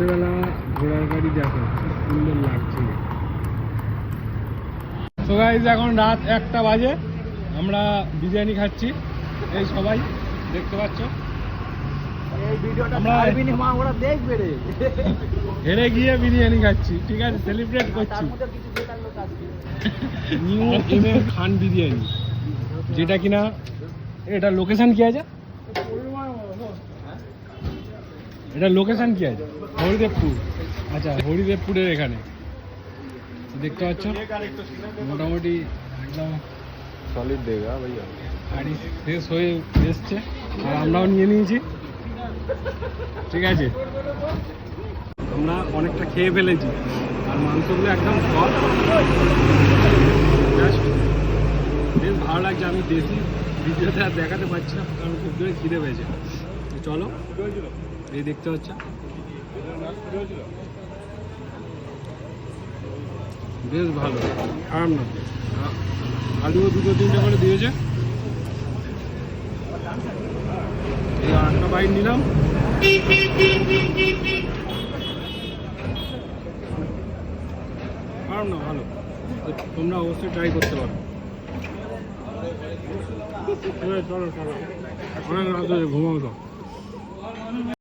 রাত্রেবেলা ঘোড়ার গাড়ি দেখো সুন্দর লাগছে। তো গাইস এখন রাত 1টা বাজে, আমরা বিরিয়ানি খাচ্ছি, এই সবাই দেখতে পাচ্ছ। আমরা হেরে গিয়ে বিরিয়ানি খাচ্ছি, ঠিক আছে, সেলিব্রেট করছি। নিউ এম খান বিরিয়ানি, যেটা কিনা এটা লোকেশন কি আছে, এটা লোকেশন কি আছে? হরিদেবপুর। আচ্ছা, হরিদেবপুরের এখানে দেখতে পাচ্ছ মোটামুটি একদম সলিড দেগা ভাইয়া। গাড়ি শেষ হয়ে এসছে আর আমরাও নিয়ে নিয়েছি, ঠিক আছে। আমরা অনেকটা খেয়ে ফেলেছি আর মাংসগুলো একদম সব জাস্ট বেশ ভালো লাগছে। আমি দেশি ভিডিওতে আর দেখাতে পারছি না কারণ খুব জোরে খিদে পেয়েছে। চলো, এই দেখতে হচ্ছে বেশ ভালো, খারাপ না। আলুও 2-3টে করে দিয়েছে। এই আরেকটা বাইট নিলাম, খারাপ না, ভালো। তোমরা অবশ্যই ট্রাই করতে পারো। চলো চলো, অনেক রাত হয়ে ঘুমাও তো।